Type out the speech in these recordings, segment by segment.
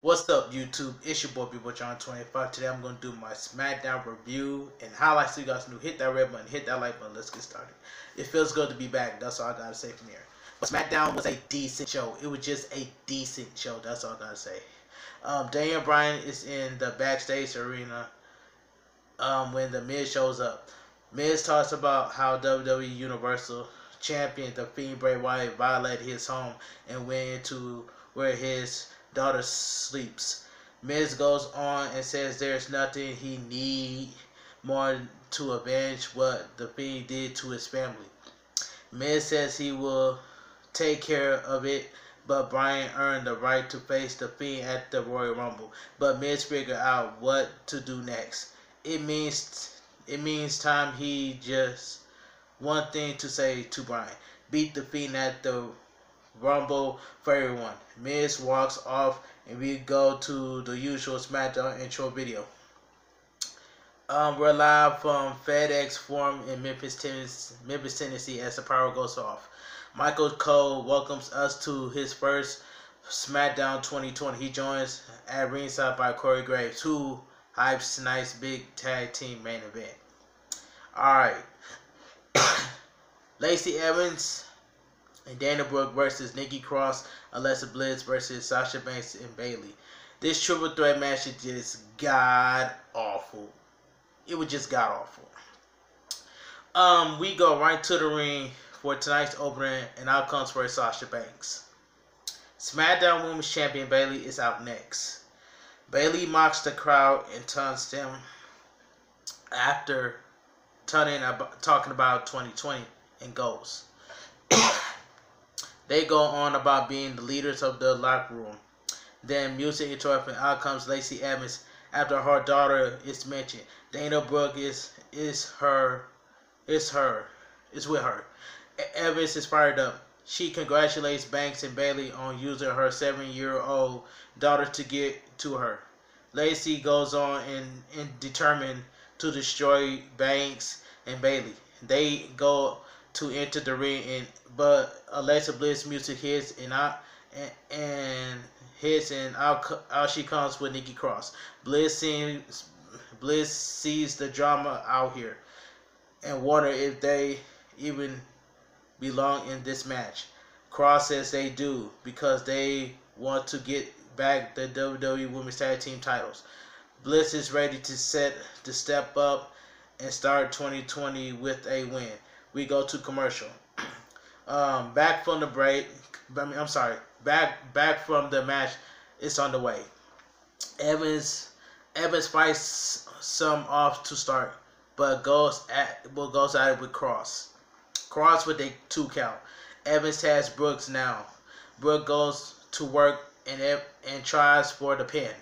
What's up, YouTube? It's your boy, John25. Today I'm going to do my Smackdown review and highlights. So you guys know, hit that red button, hit that like button. Let's get started. It feels good to be back. That's all I gotta say from here. But Smackdown was a decent show. It was just a decent show. That's all I gotta say. Daniel Bryan is in the backstage arena when the Miz shows up. Miz talks about how WWE Universal Champion, the Fiend Bray Wyatt, violated his home and went into where his daughter sleeps. Miz goes on and says there's nothing he need more to avenge what the Fiend did to his family. Miz says he will take care of it, but Bryan earned the right to face the Fiend at the Royal Rumble. But Miz figured out what to do next. It means time. He just one thing to say to Bryan: beat the Fiend at the Rumble for everyone. Miz walks off and we go to the usual Smackdown intro video. We're live from FedEx Forum in Memphis, Tennessee as the power goes off. Michael Cole welcomes us to his first Smackdown 2020. He joins at ringside by Corey Graves, who hypes tonight's big tag team main event. Alright. Lacey Evans and Dana Brooke versus Nikki Cross, Alexa Bliss versus Sasha Banks and Bayley. This triple threat match is just god awful. It was just god awful. We go right to the ring for tonight's opening, and out comes for Sasha Banks. SmackDown Women's Champion Bayley is out next. Bayley mocks the crowd and taunts them after talking about 2020 and goals. They go on about being the leaders of the locker room. Then music interrupts, out comes Lacey Evans after her daughter is mentioned. Dana Brooke is with her. Evans is fired up. She congratulates Banks and Bayley on using her 7-year-old daughter to get to her. Lacey goes on and determined to destroy Banks and Bayley. They go to enter the ring, but Alexa Bliss music hits and out she comes with Nikki Cross. Bliss sees the drama out here and wonder if they even belong in this match. Cross says they do because they want to get back the WWE Women's Tag Team titles. Bliss is ready to step up and start 2020 with a win. We go to commercial. Back from the break. Back from the match. It's on the way. Evans fights some off to start, but goes at it with Cross. Cross with a 2 count. Evans has Brooks now. Brooke goes to work and tries for the pin,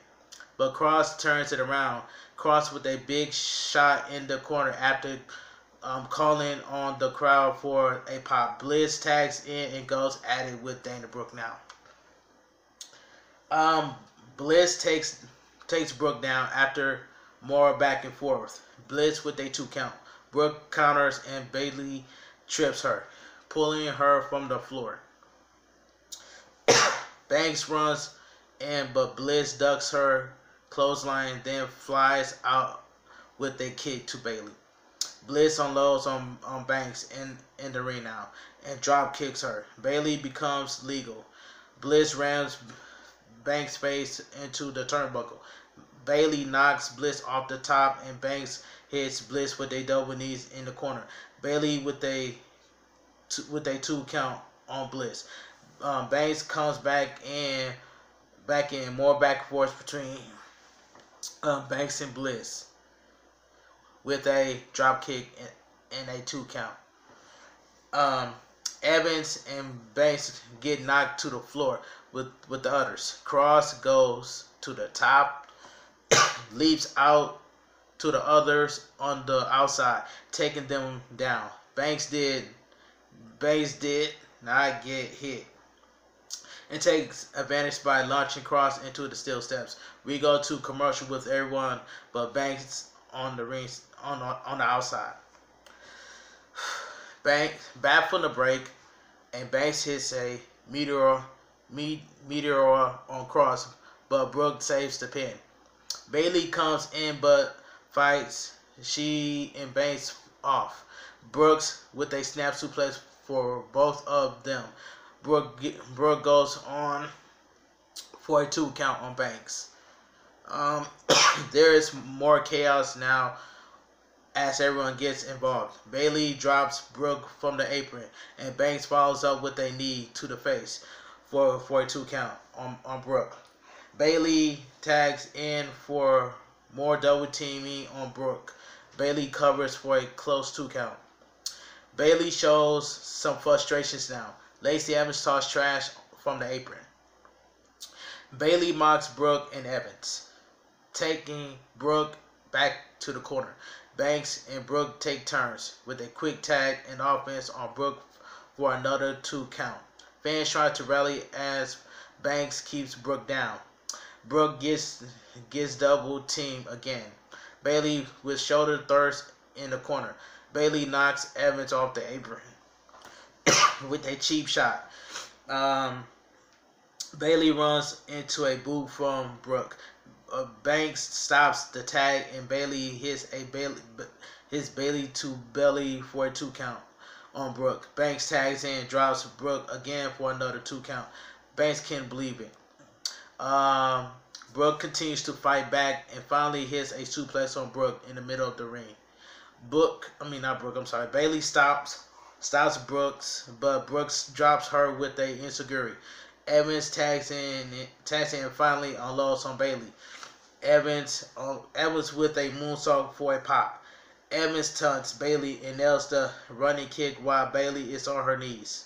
but Cross turns it around. Cross with a big shot in the corner after calling on the crowd for a pop. Bliss tags in and goes at it with Dana Brooke now. Bliss takes Brooke down after more back and forth. Bliss with a 2 count. Brooke counters and Bayley trips her, pulling her from the floor. Banks runs in, but Bliss ducks her clothesline, then flies out with a kick to Bayley. Bliss unloads on Banks in the ring now and drop kicks her. Bayley becomes legal. Bliss rams Banks' face into the turnbuckle. Bayley knocks Bliss off the top and Banks hits Bliss with a double knees in the corner. Bayley with a 2 count on Bliss. Banks comes back in, more back and forth between Banks and Bliss with a drop kick and a 2 count. Evans and Banks get knocked to the floor with the others. Cross goes to the top, leaps out to the others on the outside, taking them down. Banks did not get hit and takes advantage by launching Cross into the steel steps. We go to commercial with everyone but Banks on the ring on the outside. Banks back from the break, and Banks hits a meteor on Cross, but Brooke saves the pin. Bayley comes in but fights she and Banks off. Brooks with a snap suplex for both of them. Brooke goes on for a 2 count on Banks. There is more chaos now as everyone gets involved. Bayley drops Brooke from the apron, and Banks follows up with a knee to the face for a 2 count on Brooke. Bayley tags in for more double teaming on Brooke. Bayley covers for a close 2 count. Bayley shows some frustrations now. Lacey Evans talks trash from the apron. Bayley mocks Brooke and Evans, taking Brooke back to the corner. Banks and Brooke take turns with a quick tag and offense on Brooke for another 2 count. Fans try to rally as Banks keeps Brooke down. Brooke gets double teamed again. Bayley with shoulder thirst in the corner. Bayley knocks Evans off the apron with a cheap shot. Bayley runs into a boot from Brooke. Banks stops the tag and Bayley hits Bayley to belly for a 2 count on Brooke. Banks tags in and drops Brooke again for another 2 count. Banks can't believe it. Brooke continues to fight back and finally hits a suplex on Brooke in the middle of the ring. Bayley stops Brooks, but Brooks drops her with a enziguri. Evans tags in and finally unloads on Bayley. Evans with a moonsault for a pop. Evans taunts Bayley and nails the running kick while Bayley is on her knees.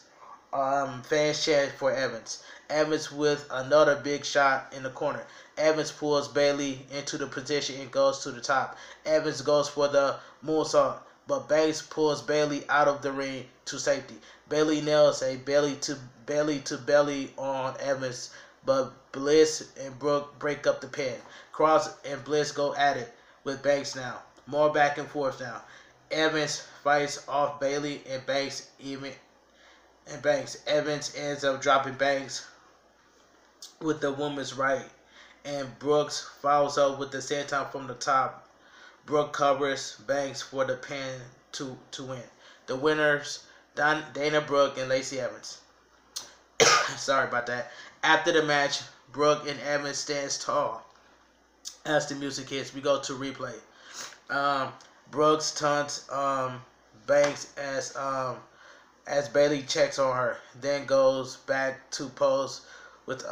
Fans chant for Evans. Evans with another big shot in the corner. Evans pulls Bayley into the position and goes to the top. Evans goes for the moonsault, but Banks pulls Bayley out of the ring to safety. Bayley nails a belly to belly on Evans, but Bliss and Brooke break up the pin. Cross and Bliss go at it with Banks now. More back and forth now. Evans fights off Bayley and Banks. Evans ends up dropping Banks with the woman's right, and Brooks follows up with the senton from the top. Brooke covers Banks for the pin to win. The winners, Dana Brooke and Lacey Evans. Sorry about that. After the match, Brooke and Evans stands tall. As the music hits, we go to replay. Brooks taunts Banks as Bayley checks on her, then goes back to pose with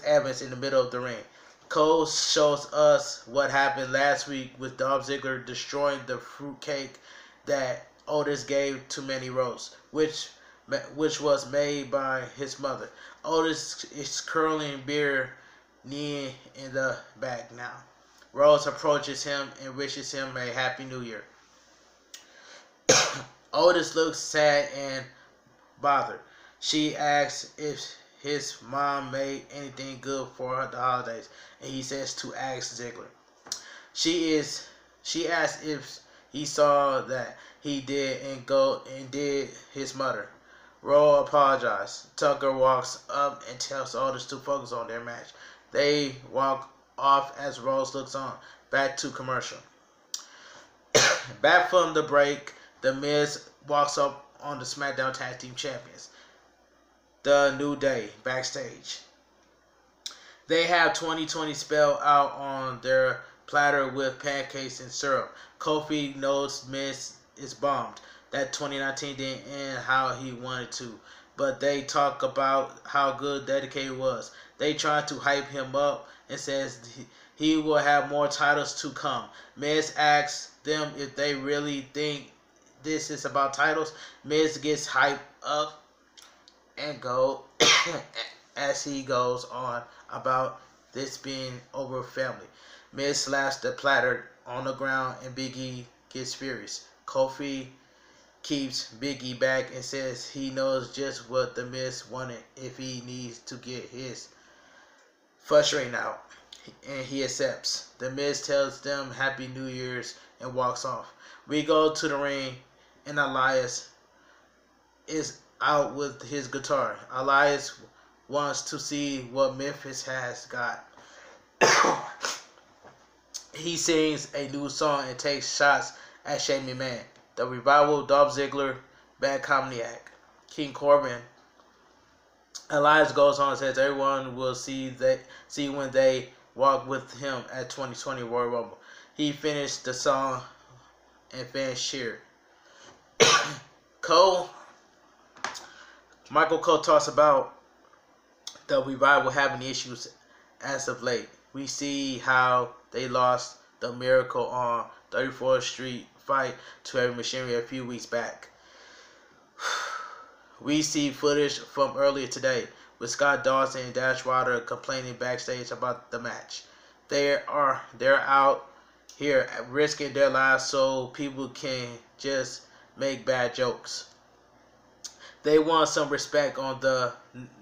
Evans in the middle of the ring. Cole shows us what happened last week with Dolph Ziggler destroying the fruitcake that Otis gave to Mandy Rose, which was made by his mother. Otis is curling beer, knee in the back now. Rose approaches him and wishes him a happy new year. Otis looks sad and bothered. She asks if his mom made anything good for the holidays, and he says to ask Ziggler. She asks if he saw that he did and did his mother. Roll apologizes. Tucker walks up and tells Otis to focus on their match. They walk off as Rose looks on. Back to commercial. Back from the break, The Miz walks up on the Smackdown Tag Team Champions. The New Day backstage. They have 2020 spelled out on their platter with pancakes and syrup. Kofi knows Miz is bummed that 2019 didn't end how he wanted to, but they talk about how good Dedicated was. They try to hype him up and says he will have more titles to come. Miz asks them if they really think this is about titles. Miz gets hyped up and go as he goes on about this being over family. Miz slaps the platter on the ground and Big E gets furious. Kofi keeps Big E back and says he knows just what the Miz wanted if he needs to get his frustrating out, and he accepts. The Miz tells them Happy New Year's and walks off. We go to the ring and Elias is out with his guitar. Elias wants to see what Memphis has got. He sings a new song and takes shots at Shane McMahon. The Revival, Dolph Ziggler, Bad Comniac, King Corbin. Elias goes on and says everyone will see when they walk with him at 2020 Royal Rumble. He finished the song and fans cheered. Michael Cole talks about the Revival having issues as of late. We see how they lost the Miracle on 34th Street fight to Heavy Machinery a few weeks back. We see footage from earlier today with Scott Dawson and Dash Wilder complaining backstage about the match. They're out here risking their lives so people can just make bad jokes. They want some respect on the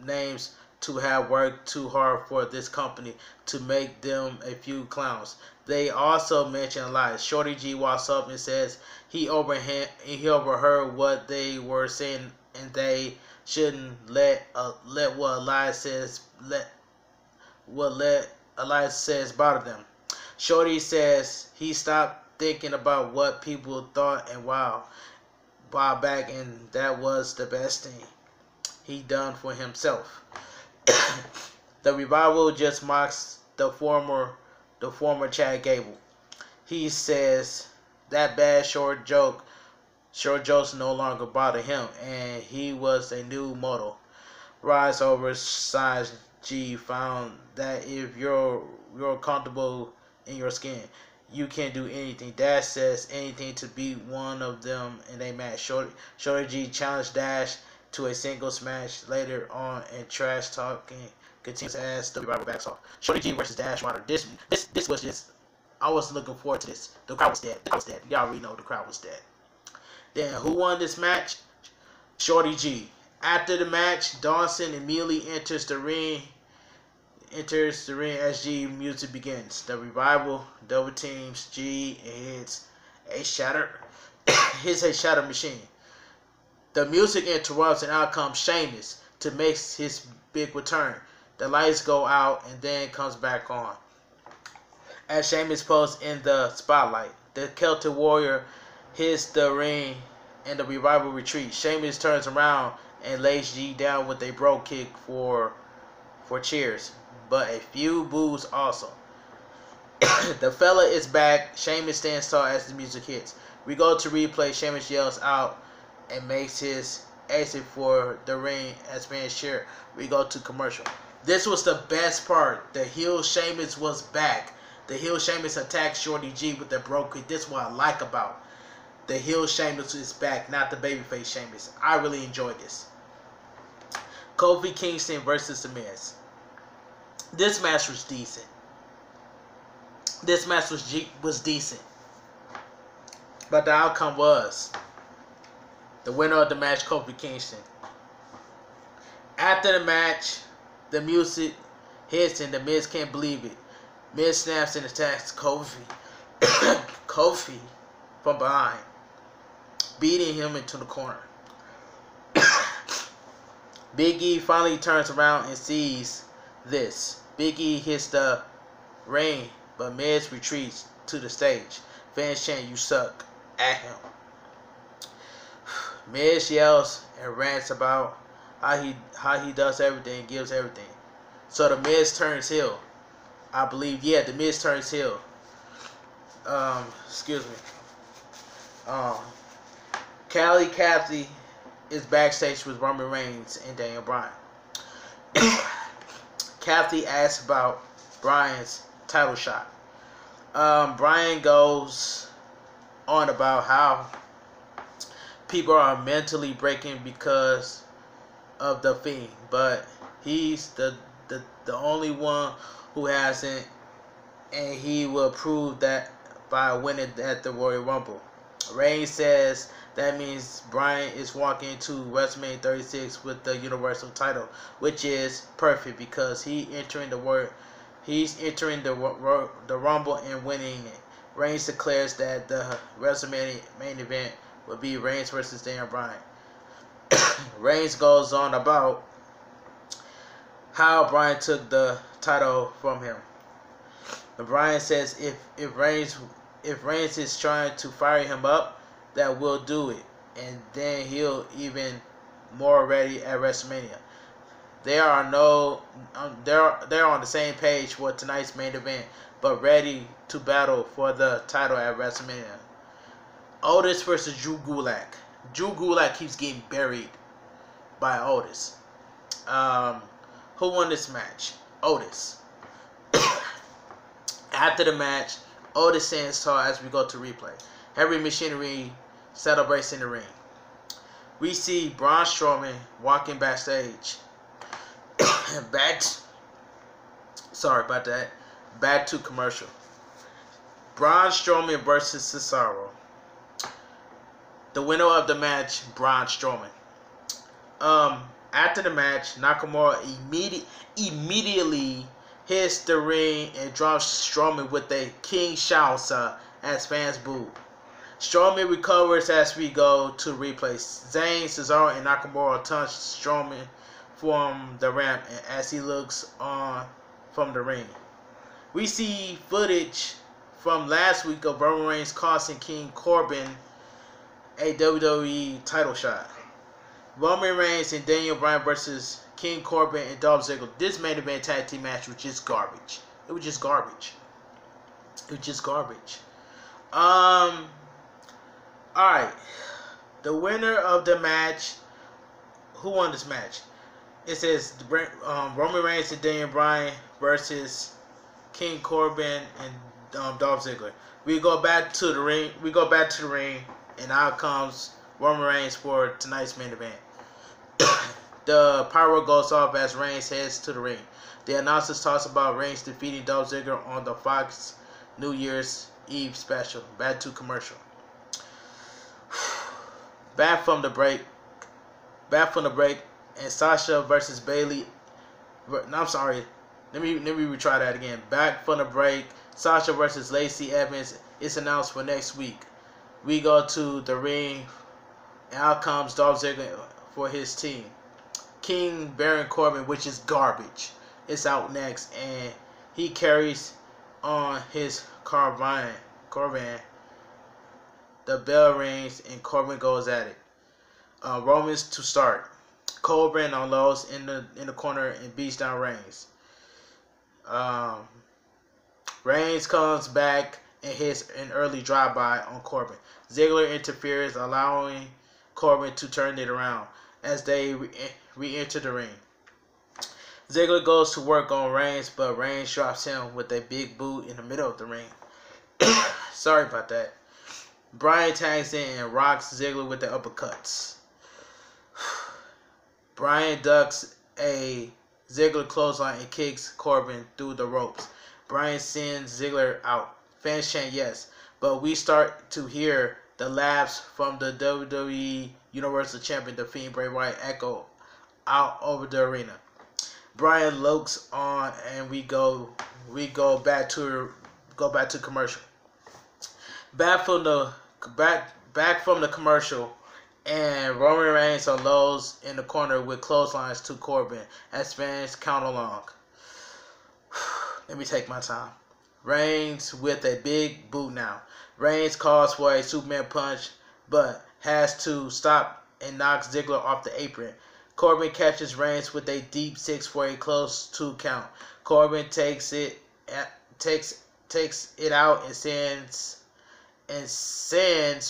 names to have worked too hard for this company to make them a few clowns. They also mention Elias. Shorty G walks up and says he overheard what they were saying and they shouldn't let what Elias says bother them. Shorty says he stopped thinking about what people thought and while back, and that was the best thing he done for himself. The Revival just mocks the former Chad Gable. He says that bad short jokes no longer bother him, and he was a new model. Rise oversized G found that if you're comfortable in your skin, you can do anything. Dash says anything to beat one of them in a match. Shorty G challenged Dash to a singles match later on, and trash talking continues as the Revival backs off. Shorty G versus Dash Wilder. This was just, I was looking forward to this. The crowd was dead. Y'all already know the crowd was dead. Then who won this match? Shorty G. After the match, Dawson immediately enters the ring as G music begins. The Revival double teams G and hits a shatter machine. The music interrupts and out comes Sheamus to make his big return. The lights go out and then comes back on. As Sheamus poses in the spotlight, the Celtic Warrior hits the ring and the Revival retreats. Sheamus turns around and lays G down with a bro kick for cheers, but a few boos also. The fella is back. Sheamus stands tall as the music hits. We go to replay. Sheamus yells out and makes his exit for the ring as fans cheer. We go to commercial. This was the best part. The heel Sheamus was back. The heel Sheamus attacked Shorty G with the bro kick. This is what I like about the heel Sheamus is back, not the babyface Sheamus. I really enjoyed this. Kofi Kingston versus The Miz. This match was decent. This match was decent. But the outcome was the winner of the match, Kofi Kingston. After the match, the music hits and The Miz can't believe it. Miz snaps and attacks Kofi. Kofi from behind, beating him into the corner. Big E finally turns around and sees this. Big E hits the ring, but Miz retreats to the stage. Fans chant, "You suck," at him. Miz yells and rants about how he does everything and gives everything. So the Miz turns heel. I believe, yeah, the Miz turns heel. Excuse me. Kathy is backstage with Roman Reigns and Daniel Bryan. Kathy asks about Bryan's title shot. Bryan goes on about how people are mentally breaking because of the Fiend, but he's the only one who hasn't, and he will prove that by winning at the Royal Rumble. Reigns says that means Bryan is walking into WrestleMania 36 with the Universal title, which is perfect because he's entering the Rumble and winning it. Reigns declares that the WrestleMania main event will be Reigns versus Daniel Bryan. Reigns goes on about how Bryan took the title from him. And Bryan says if Reigns is trying to fire him up, that will do it, and then he'll even more ready at WrestleMania. They are no, they're on the same page for tonight's main event, but ready to battle for the title at WrestleMania. Otis versus Drew Gulak. Drew Gulak keeps getting buried by Otis. Who won this match? Otis. After the match, Otis stands tall as we go to replay. Heavy machinery celebrates in the ring. We see Braun Strowman walking backstage. Sorry about that. Back to commercial. Braun Strowman versus Cesaro. The winner of the match, Braun Strowman. After the match, Nakamura immediately hits the ring and drops Strowman with a King Shalsa as fans boo. Strowman recovers as we go to replay. Zayn, Cesaro, and Nakamura touch Strowman from the ramp as he looks on from the ring. We see footage from last week of Roman Reigns costing King Corbin a WWE title shot. Roman Reigns and Daniel Bryan versus King Corbin and Dolph Ziggler. This main event tag team match was just garbage. It was just garbage. Alright. The winner of the match. Who won this match? It says Roman Reigns and Daniel Bryan versus King Corbin and Dolph Ziggler. We go back to the ring. And out comes Roman Reigns for tonight's main event. The pyro goes off as Reigns heads to the ring. The announcers talks about Reigns defeating Dolph Ziggler on the Fox New Year's Eve special. Back to commercial. Back from the break, and Sasha versus Bayley. No, I'm sorry. Let me retry that again. Back from the break, Sasha versus Lacey Evans is announced for next week. We go to the ring, and out comes Dolph Ziggler for his team. King Baron Corbin, which is garbage, is out next, and he carries on his caravan. The bell rings, and Corbin goes at it. Romans to start. Corbin unloads in the corner and beats down Reigns. Reigns comes back and hits an early drive-by on Corbin. Ziggler interferes, allowing Corbin to turn it around as they re-enter the ring. Ziggler goes to work on Reigns, but Reigns drops him with a big boot in the middle of the ring. Sorry about that. Bryan tags in and rocks Ziggler with the uppercuts. Bryan ducks a Ziggler clothesline and kicks Corbin through the ropes. Bryan sends Ziggler out. Fans chant yes, but we start to hear the laughs from the WWE Universal Champion, The Fiend Bray Wyatt, echo out over the arena. Bryan looks on, and we go back to commercial. Back from the commercial, and Roman Reigns unloads in the corner with clotheslines to Corbin as fans count along. Let me take my time. Reigns with a big boot now. Reigns calls for a Superman punch, but has to stop and knocks Ziggler off the apron. Corbin catches Reigns with a deep 6 for a close 2 count. Corbin takes it out and sends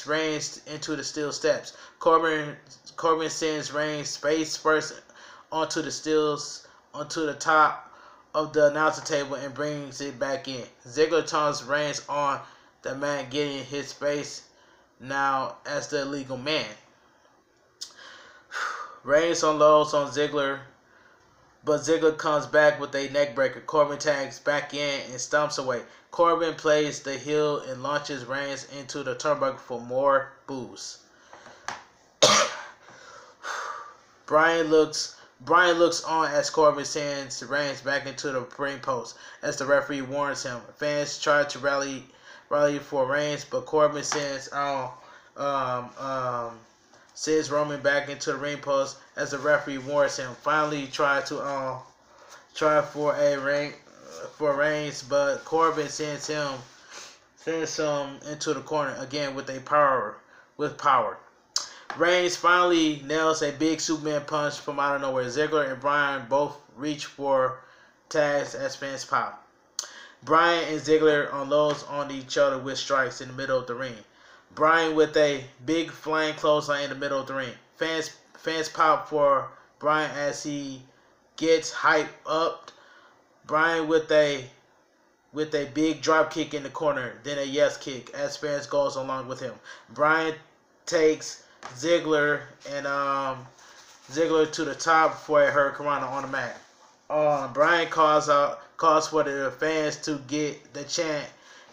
Reigns into the steel steps. Corbin sends Reigns face first onto the top of the announcer table and brings it back in. Ziggler turns Reigns on the mat, getting his face now as the illegal man. Reigns unloads on Ziggler, but Ziggler comes back with a neckbreaker. Corbin tags back in and stomps away. Corbin plays the heel and launches Reigns into the turnbuckle for more boos. Bryan looks on as Corbin sends Reigns back into the ring post as the referee warns him. Fans try to rally for Reigns, but Corbin sends Roman back into the ring post as the referee warns him. Finally, try to try for a ring for Reigns, but Corbin sends him into the corner again with power. Reigns finally nails a big Superman punch from out of nowhere. Ziggler and Bryan both reach for tags as fans pop. Bryan and Ziggler unloads on each other with strikes in the middle of the ring. Bryan with a big flying clothesline in the middle of the ring. Fans pop for Bryan as he gets hyped up. Bryan with a big drop kick in the corner, then a yes kick as fans goes along with him. Bryan takes Ziggler to the top for a hurricanrana on the mat. Bryan calls for the fans to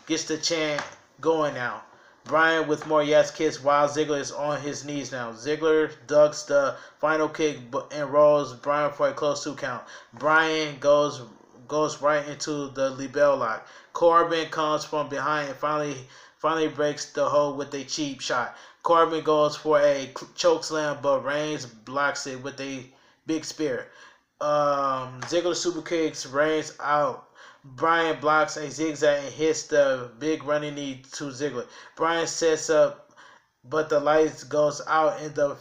gets the chant going now. Bryan with more yes kicks while Ziggler is on his knees now. Ziggler ducks the final kick and rolls Bryan for a close 2 count. Bryan goes right into the LeBell lock. Corbin comes from behind and finally breaks the hold with a cheap shot. Corbin goes for a choke slam, but Reigns blocks it with a big spear. Ziggler super kicks Reigns out. Bryan blocks a zigzag and hits the big running knee to Ziggler. Bryan sets up, but the lights goes out in the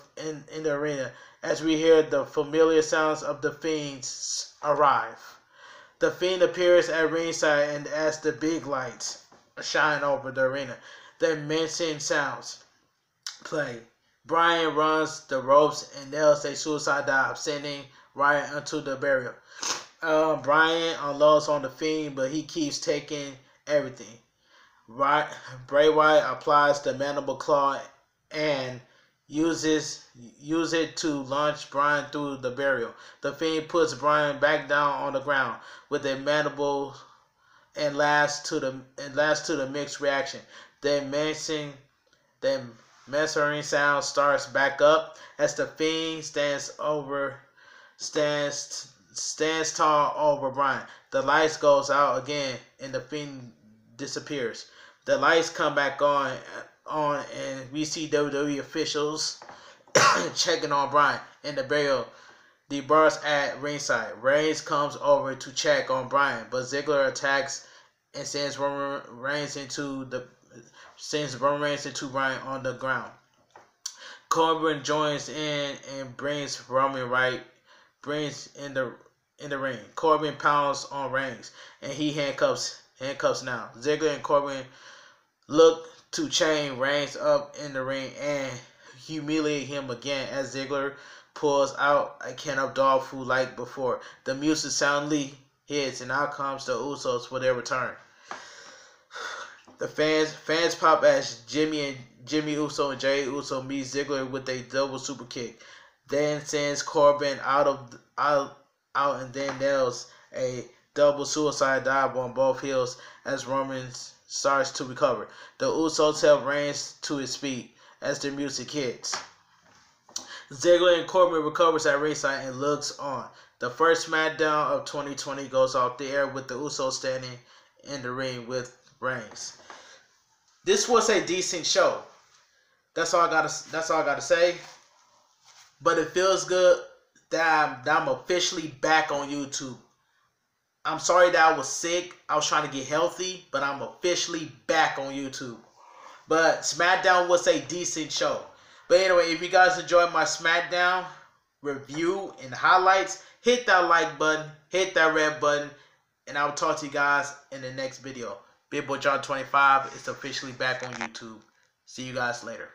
arena as we hear the familiar sounds of the Fiends arrive. The Fiend appears at ringside, and as the big lights shine over the arena, the menacing sounds play. Bryan runs the ropes and nails a suicide dive, sending Riot into the barrier. Bryan unloads on the Fiend, but he keeps taking everything. Bray Wyatt applies the mandible claw and uses it to launch Bryan through the barrier. The Fiend puts Bryan back down on the ground with a mandible and last to the mixed reaction. The menacing sound starts back up as the Fiend stands tall over Bryan. The lights goes out again and the Fiend disappears. The lights come back on and we see WWE officials checking on Bryan in the barrier. The bars at ringside. Reigns comes over to check on Bryan, but Ziggler attacks and sends Roman Reigns into Bryan on the ground. Corbin joins in and brings Roman in the ring. Corbin pounds on Reigns and he handcuffs now. Ziggler and Corbin look to chain Reigns up in the ring and humiliate him again as Ziggler pulls out a can of dog food like before. The music soundly hits and out comes the Usos for their return. The fans pop as Jimmy Uso and Jey Uso meet Ziggler with a double super kick. Then sends Corbin out and then nails a double suicide dive on both heels as Roman starts to recover. The Usos help Reigns to his feet as the music hits. Ziggler and Corbin recovers at ringside and looks on. The first Smackdown of 2020 goes off the air with the Usos standing in the ring with Reigns. This was a decent show. That's all I gotta say. But it feels good that I'm officially back on YouTube. I'm sorry that I was sick. I was trying to get healthy, but I'm officially back on YouTube. But Smackdown was a decent show. But anyway, if you guys enjoyed my Smackdown review and highlights, hit that like button, hit that red button, and I will talk to you guys in the next video. Big Boy John 25 is officially back on YouTube. See you guys later.